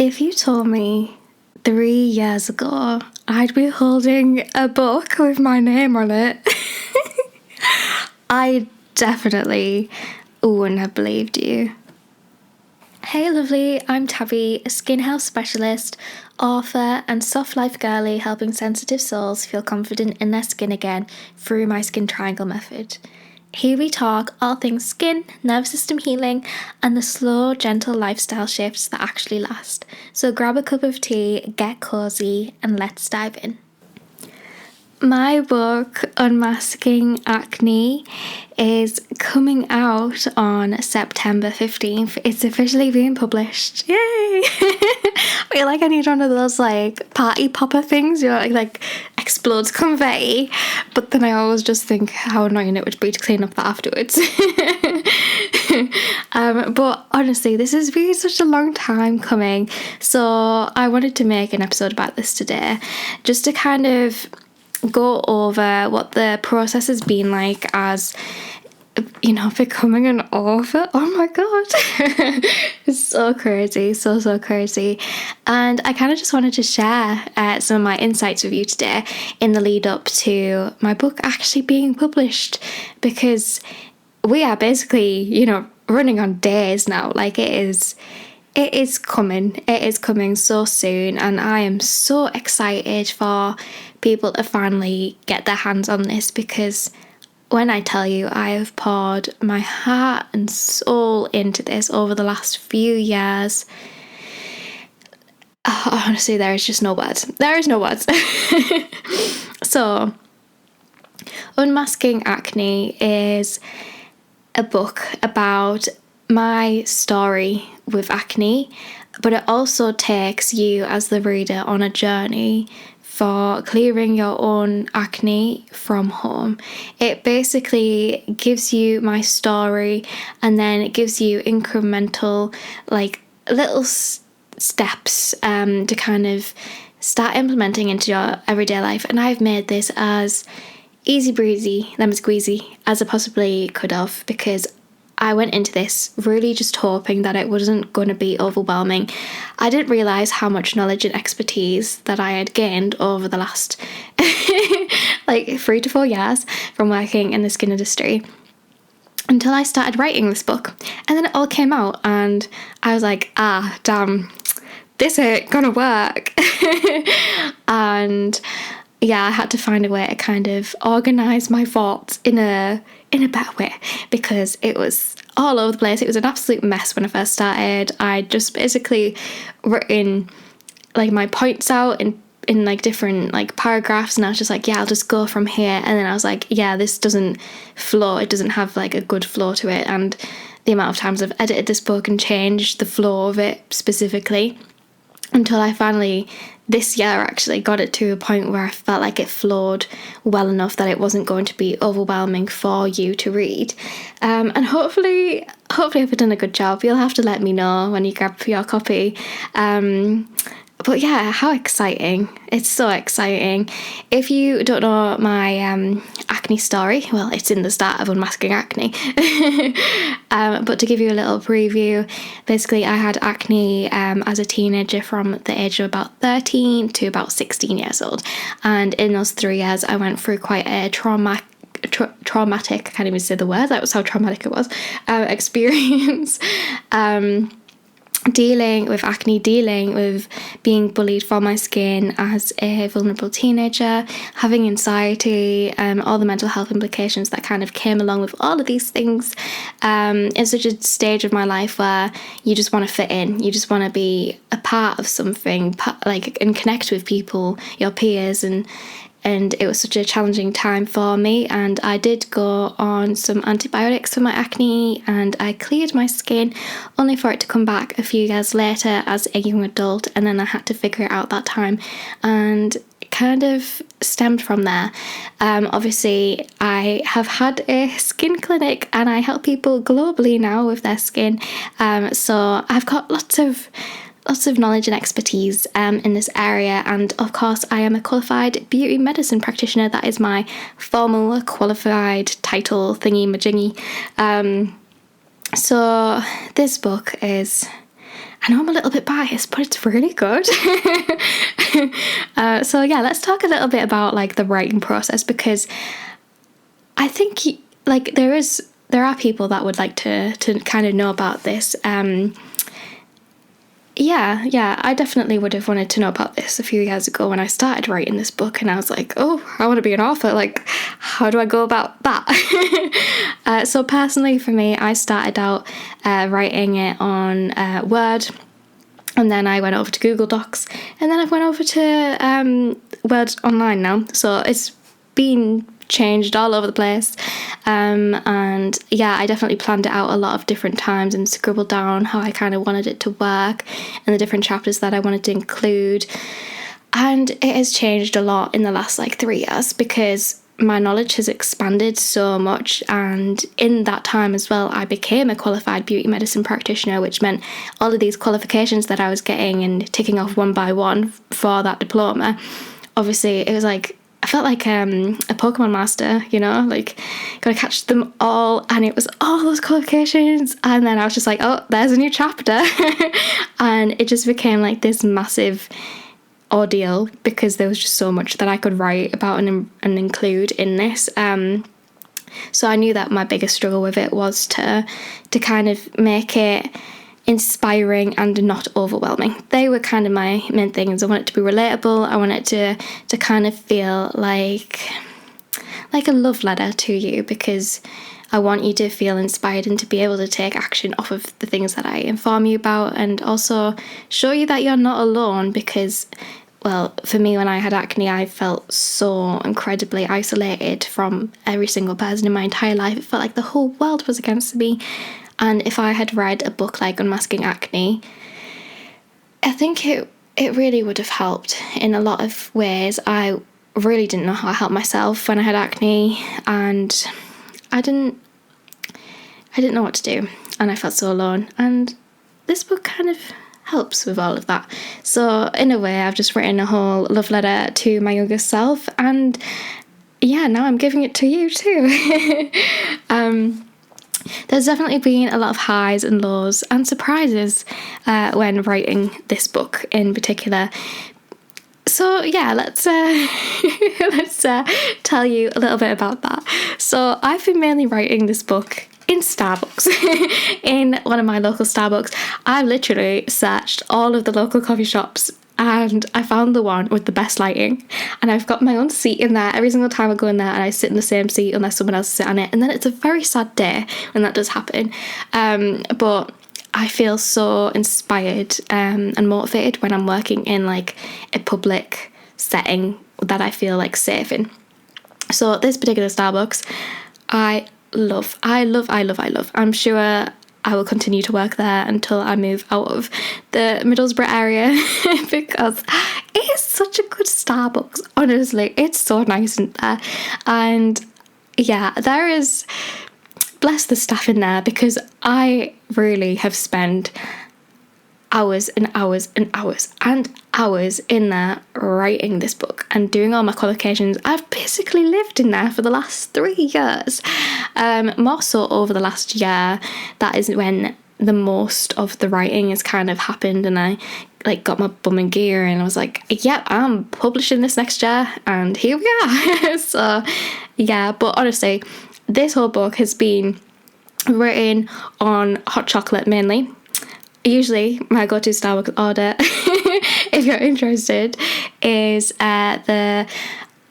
If you told me 3 years ago I'd be holding a book with my name on it, I definitely wouldn't have believed you. Hey lovely, I'm Tabby, a skin health specialist, author and soft life girly helping sensitive souls feel confident in their skin again through my skin triangle method. Here we talk all things skin, nervous system healing, and the slow, gentle lifestyle shifts that actually last. So grab a cup of tea, get cozy, and let's dive in. My book, Unmasking Acne, is coming out on September 15th. It's officially being published. Yay! I feel like I need one of those party popper things, like explodes confetti. But then I always just think how annoying it would be to clean up that afterwards. But honestly, this has been such a long time coming. So I wanted to make an episode about this today, just to kind of go over what the process has been like as, becoming an author. Oh my god. It's so crazy, so crazy. And I kind of just wanted to share some of my insights with you today in the lead up to my book actually being published, because we are basically, running on days now. It is coming so soon, and I am so excited for people to finally get their hands on this, because when I tell you I have poured my heart and soul into this over the last few years, honestly, there is just no words. There is no words. So, Unmasking Acne is a book about my story with acne, but it also takes you as the reader on a journey for clearing your own acne from home. It basically gives you my story, and then it gives you incremental little steps to kind of start implementing into your everyday life. And I've made this as easy breezy, lemon squeezy as I possibly could have, because I went into this really just hoping that it wasn't going to be overwhelming. I didn't realise how much knowledge and expertise that I had gained over the last 3 to 4 years from working in the skin industry, until I started writing this book. And then it all came out and I was like, damn, this ain't gonna work. And yeah, I had to find a way to kind of organise my thoughts in a better way, because it was all over the place. It was an absolute mess when I first started. I just basically written my points out in different paragraphs, and I was just like, yeah, I'll just go from here. And then I was like, yeah, this doesn't flow. It doesn't have a good flow to it. And the amount of times I've edited this book and changed the flow of it specifically, until I finally, this year actually, got it to a point where I felt like it flowed well enough that it wasn't going to be overwhelming for you to read. And hopefully I've done a good job. You'll have to let me know when you grab your copy. But yeah, how exciting. It's so exciting. If you don't know my acne story, well, it's in the start of Unmasking Acne. But to give you a little preview, basically I had acne as a teenager from the age of about 13 to about 16 years old. And in those 3 years, I went through quite a traumatic, I can't even say the word, that was how traumatic it was, experience. Dealing with acne, dealing with being bullied for my skin as a vulnerable teenager, having anxiety, all the mental health implications that kind of came along with all of these things. It's such a stage of my life where you just want to fit in, you just want to be a part of something, and connect with people, your peers, and it was such a challenging time for me, and I did go on some antibiotics for my acne, and I cleared my skin, only for it to come back a few years later as a young adult. And then I had to figure it out that time, and it kind of stemmed from there. Obviously I have had a skin clinic and I help people globally now with their skin, so I've got lots of knowledge and expertise in this area, and of course I am a qualified beauty medicine practitioner. That is my formal qualified title thingy majingy. So this book is I know I'm a little bit biased, but it's really good. So yeah, let's talk a little bit about like the writing process, because I think like there are people that would like to kind of know about this. Yeah, I definitely would have wanted to know about this a few years ago when I started writing this book, and I was like, oh, I want to be an author. Like, how do I go about that? So personally for me, I started out writing it on Word, and then I went over to Google Docs, and then I've went over to Word Online now. So it's been changed all over the place, and yeah, I definitely planned it out a lot of different times and scribbled down how I kind of wanted it to work and the different chapters that I wanted to include. And it has changed a lot in the last like 3 years, because my knowledge has expanded so much, and in that time as well I became a qualified beauty medicine practitioner, which meant all of these qualifications that I was getting and ticking off one by one for that diploma. Obviously it was like, I felt like a Pokemon master, you know, like gotta catch them all, and it was all those qualifications, and then I was just like, oh, there's a new chapter. And it just became like this massive ordeal, because there was just so much that I could write about and include in this. So I knew that my biggest struggle with it was to kind of make it inspiring and not overwhelming. They were kind of my main things. I want it to be relatable. I want it to kind of feel like a love letter to you, because I want you to feel inspired and to be able to take action off of the things that I inform you about, and also show you that you're not alone, because, well, for me, when I had acne, I felt so incredibly isolated from every single person in my entire life. It felt like the whole world was against me. And if I had read a book like Unmasking Acne, I think it really would have helped in a lot of ways. I really didn't know how to help myself when I had acne, and I didn't know what to do, and I felt so alone. And this book kind of helps with all of that. So in a way, I've just written a whole love letter to my younger self, and yeah, now I'm giving it to you too. There's definitely been a lot of highs and lows and surprises when writing this book in particular. So yeah, let's tell you a little bit about that. So I've been mainly writing this book in Starbucks, in one of my local Starbucks. I've literally searched all of the local coffee shops, and I found the one with the best lighting, and I've got my own seat in there every single time I go in there, and I sit in the same seat unless someone else sits on it, and then it's a very sad day when that does happen, but I feel so inspired and motivated when I'm working in like a public setting that I feel like safe in. So this particular Starbucks, I love. I'm sure I will continue to work there until I move out of the Middlesbrough area because it is such a good Starbucks. Honestly, it's so nice in there. And yeah, there is, bless the staff in there, because I really have spent hours and hours and hours and hours in there writing this book and doing all my qualifications. I've basically lived in there for the last 3 years, more so over the last year. That is when the most of the writing has kind of happened, and I like got my bum in gear and I was like, yep, I'm publishing this next year, and here we are. So yeah, but honestly, this whole book has been written on hot chocolate mainly. Usually my go-to Starbucks order, if you're interested, is the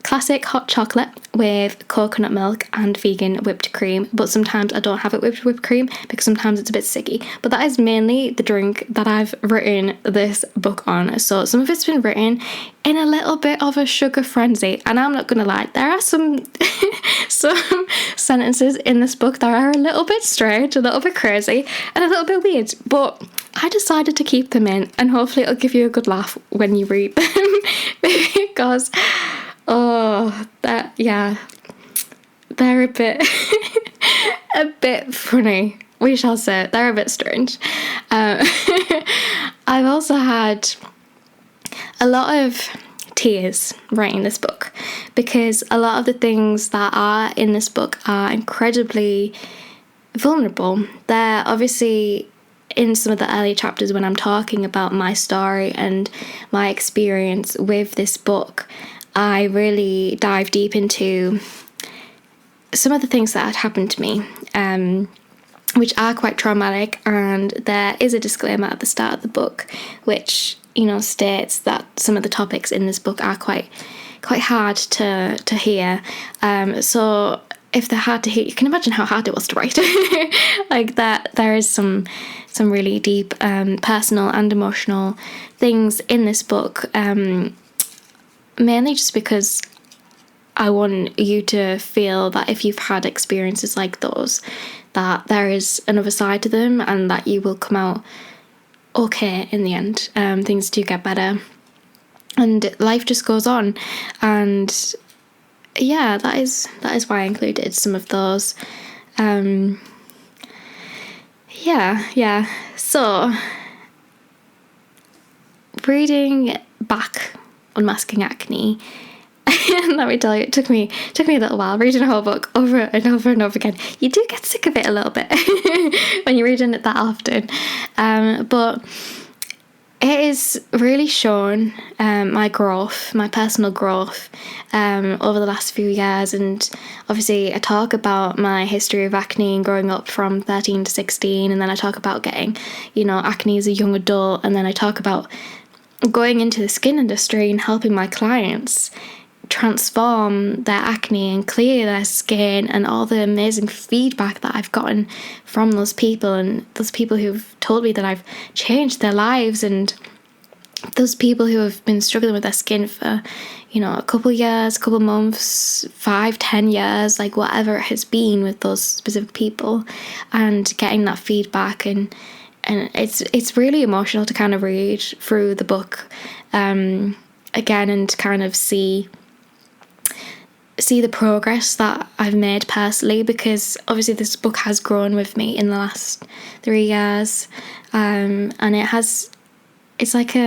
classic hot chocolate with coconut milk and vegan whipped cream, but sometimes I don't have it with whipped cream because sometimes it's a bit sticky. But that is mainly the drink that I've written this book on. So some of it's been written in a little bit of a sugar frenzy, and I'm not gonna lie, there are some some sentences in this book that are a little bit strange, a little bit crazy, and a little bit weird, but I decided to keep them in, and hopefully it'll give you a good laugh when you read them because they're a bit a bit funny, we shall say. They're a bit strange. I've also had a lot of tears writing this book, because a lot of the things that are in this book are incredibly vulnerable. They're obviously in some of the early chapters when I'm talking about my story and my experience with this book, I really dive deep into some of the things that had happened to me, which are quite traumatic, and there is a disclaimer at the start of the book which, states that some of the topics in this book are quite hard to hear. So if they're hard to hear, you can imagine how hard it was to write. Like that, there is some really deep personal and emotional things in this book, mainly just because I want you to feel that if you've had experiences like those, that there is another side to them and that you will come out okay in the end. Things do get better and life just goes on. And yeah, that is why I included some of those. Yeah. So, reading back Unmasking Acne, let me tell you, it took me a little while reading a whole book over and over and over again. You do get sick of it a little bit when you're reading it that often, but it is really shown my personal growth over the last few years. And obviously I talk about my history of acne and growing up from 13 to 16, and then I talk about getting acne as a young adult, and then I talk about going into the skin industry and helping my clients transform their acne and clear their skin, and all the amazing feedback that I've gotten from those people, and those people who've told me that I've changed their lives, and those people who have been struggling with their skin for a couple years, couple months, 5-10 years, like whatever it has been with those specific people, and getting that feedback. And it's really emotional to kind of read through the book again and kind of see the progress that I've made personally, because obviously this book has grown with me in the last 3 years, and it's like I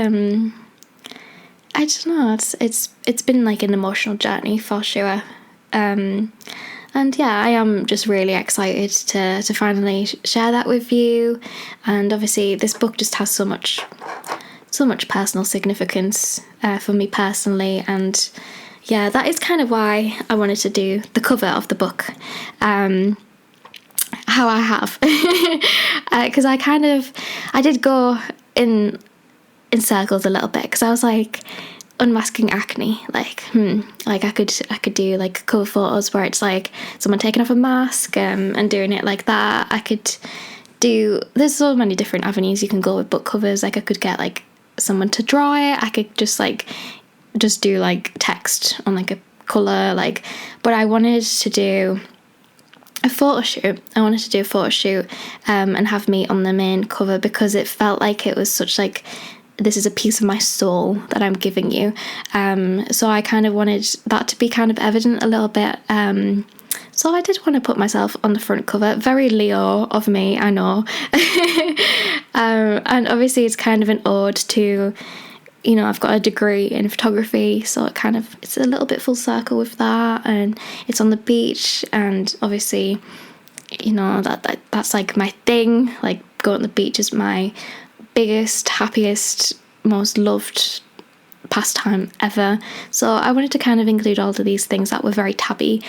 don't know, it's been like an emotional journey for sure, and yeah, I am just really excited to finally share that with you. And obviously this book just has so much personal significance for me personally, and yeah, that is kind of why I wanted to do the cover of the book, how I have, because I did go in circles a little bit, because I was like, unmasking acne, like I could do like cover photos where it's like someone taking off a mask and doing it like that. I could do, there's so many different avenues you can go with book covers. Like I could get like someone to draw it, I could just do like text on like a colour, like, but I wanted to do a photo shoot. And have me on the main cover, because it felt like it was such like, this is a piece of my soul that I'm giving you. So I kind of wanted that to be kind of evident a little bit. So I did want to put myself on the front cover. Very Leo of me, I know. And obviously it's kind of an ode to, I've got a degree in photography, so it's a little bit full circle with that, and it's on the beach, and obviously, that's like my thing. Like going on the beach is my biggest, happiest, most loved pastime ever. So I wanted to kind of include all of these things that were very tabby,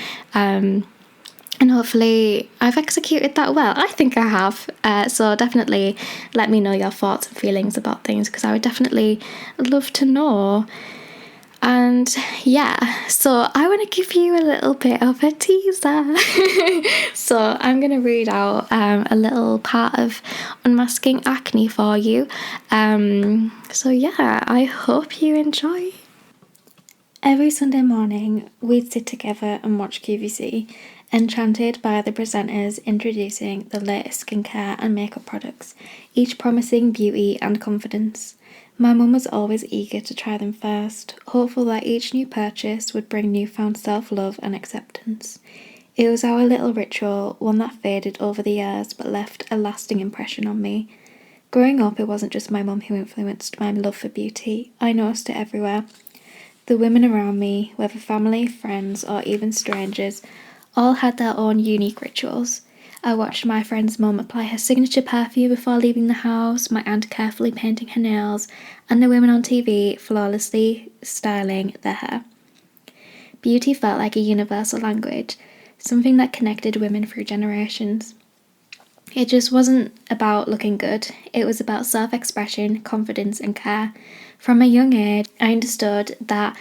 and hopefully I've executed that well. I think I have. So definitely let me know your thoughts and feelings about things, because I would definitely love to know. And yeah, so I want to give you a little bit of a teaser. So I'm going to read out a little part of Unmasking Acne for you. So yeah, I hope you enjoy. Every Sunday morning, we'd sit together and watch QVC, enchanted by the presenters introducing the latest skincare and makeup products, each promising beauty and confidence. My mum was always eager to try them first, hopeful that each new purchase would bring newfound self-love and acceptance. It was our little ritual, one that faded over the years but left a lasting impression on me. Growing up, it wasn't just my mum who influenced my love for beauty. I noticed it everywhere. The women around me, whether family, friends, or even strangers, all had their own unique rituals. I watched my friend's mum apply her signature perfume before leaving the house, my aunt carefully painting her nails, and the women on TV flawlessly styling their hair. Beauty felt like a universal language, something that connected women through generations. It just wasn't about looking good, it was about self-expression, confidence and care. From a young age, I understood that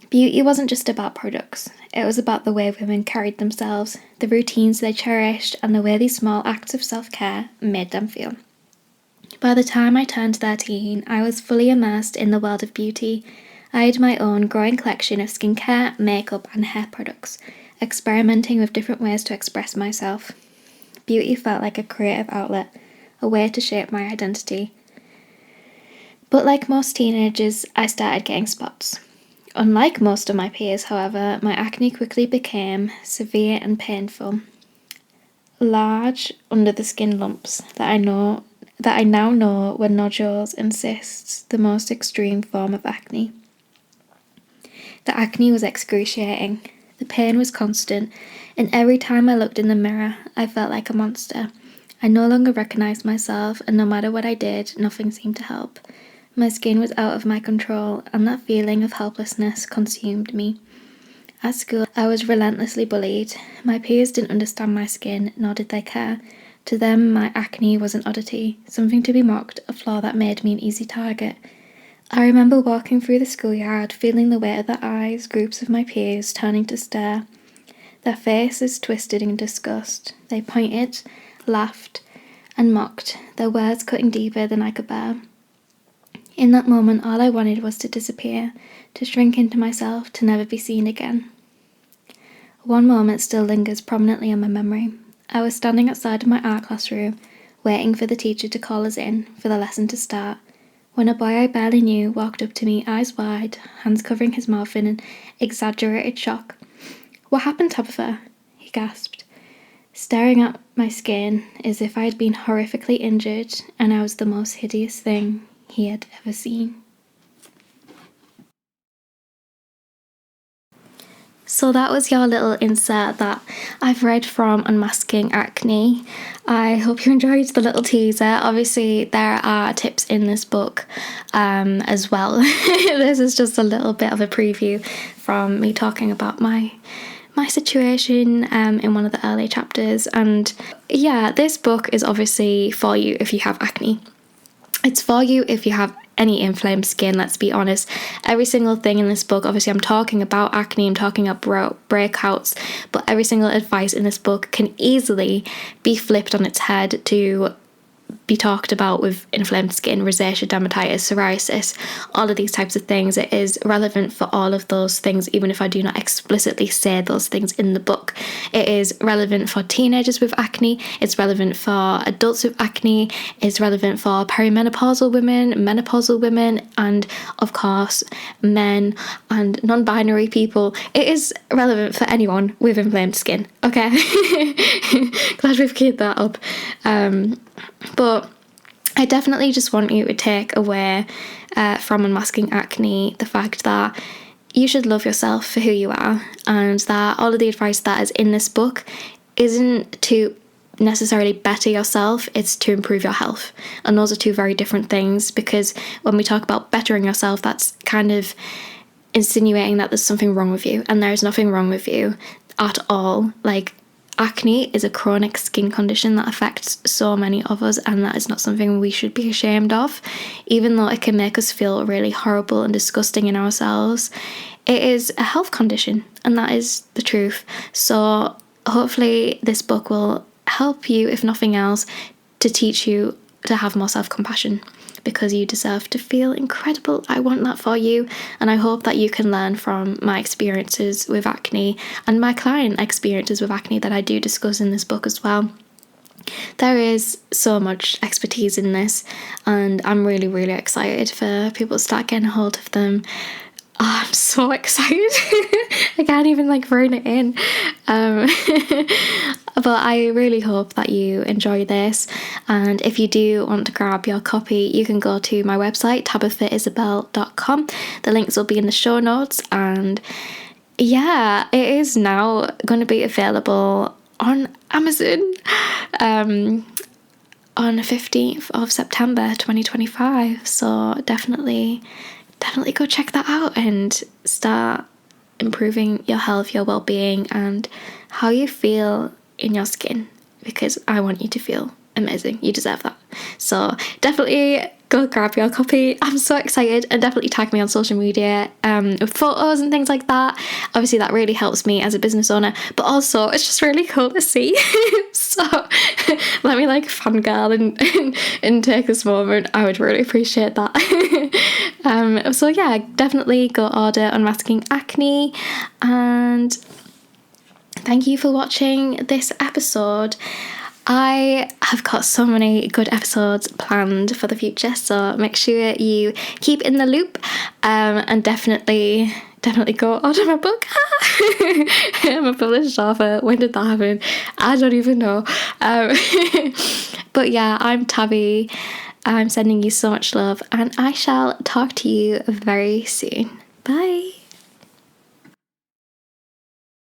beauty wasn't just about products, it was about the way women carried themselves, the routines they cherished, and the way these small acts of self-care made them feel. By the time I turned 13, I was fully immersed in the world of beauty. I had my own growing collection of skincare, makeup and hair products, experimenting with different ways to express myself. Beauty felt like a creative outlet, a way to shape my identity. But like most teenagers, I started getting spots. Unlike most of my peers, however, my acne quickly became severe and painful. Large under-the-skin lumps that I now know were nodules and cysts, the most extreme form of acne. The acne was excruciating. The pain was constant, and every time I looked in the mirror, I felt like a monster. I no longer recognised myself, and no matter what I did, nothing seemed to help. My skin was out of my control, and that feeling of helplessness consumed me. At school, I was relentlessly bullied. My peers didn't understand my skin, nor did they care. To them, my acne was an oddity, something to be mocked, a flaw that made me an easy target. I remember walking through the schoolyard, feeling the weight of their eyes, groups of my peers turning to stare. Their faces twisted in disgust. They pointed, laughed, and mocked, their words cutting deeper than I could bear. In that moment, all I wanted was to disappear, to shrink into myself, to never be seen again. One moment still lingers prominently in my memory. I was standing outside of my art classroom, waiting for the teacher to call us in, for the lesson to start, when a boy I barely knew walked up to me, eyes wide, hands covering his mouth in an exaggerated shock. "What happened, Tabitha?" he gasped, staring at my skin as if I had been horrifically injured and I was the most hideous thing he had ever seen. So that was your little insert that I've read from Unmasking Acne. I hope you enjoyed the little teaser. Obviously, there are tips in this book as well. This is just a little bit of a preview from me talking about my situation in one of the early chapters. And yeah, this book is obviously for you if you have acne. It's for you if you have any inflamed skin, let's be honest. Every single thing in this book, obviously I'm talking about acne, I'm talking about breakouts, but every single advice in this book can easily be flipped on its head to be talked about with inflamed skin, rosacea, dermatitis, psoriasis, all of these types of things. It is relevant for all of those things, even if I do not explicitly say those things in the book. It is relevant for teenagers with acne, it's relevant for adults with acne, it's relevant for perimenopausal women, menopausal women, and of course men and non-binary people. It is relevant for anyone with inflamed skin, okay? Glad we've cleared that up. But I definitely just want you to take away from Unmasking Acne the fact that you should love yourself for who you are, and that all of the advice that is in this book isn't to necessarily better yourself, it's to improve your health. And those are two very different things, because when we talk about bettering yourself, that's kind of insinuating that there's something wrong with you, and there's nothing wrong with you at all. Like, acne is a chronic skin condition that affects so many of us, and that is not something we should be ashamed of, even though it can make us feel really horrible and disgusting in ourselves. It is a health condition, and that is the truth. So hopefully this book will help you, if nothing else, to teach you to have more self-compassion, because you deserve to feel incredible. I want that for you, and I hope that you can learn from my experiences with acne and my client experiences with acne that I do discuss in this book as well. There is so much expertise in this, and I'm really, really excited for people to start getting a hold of them. Oh, I'm so excited. I can't even phone it in. But I really hope that you enjoy this, and if you do want to grab your copy, you can go to my website, tabithaisabel.com. The links will be in the show notes, and yeah, it is now going to be available on Amazon on the 15th of September 2025. So definitely go check that out and start improving your health, your well-being, and how you feel in your skin, because I want you to feel amazing. You deserve that. So definitely go grab your copy. I'm so excited, and definitely tag me on social media with photos and things like that. Obviously that really helps me as a business owner, but also it's just really cool to see. So let me like fangirl and take this moment. I would really appreciate that. So yeah, definitely go order Unmasking Acne, and thank you for watching this episode. I have got so many good episodes planned for the future, so make sure you keep in the loop, and definitely go order my book. I'm a published author. When did that happen? I don't even know. But yeah, I'm Tabby. I'm sending you so much love, and I shall talk to you very soon. Bye.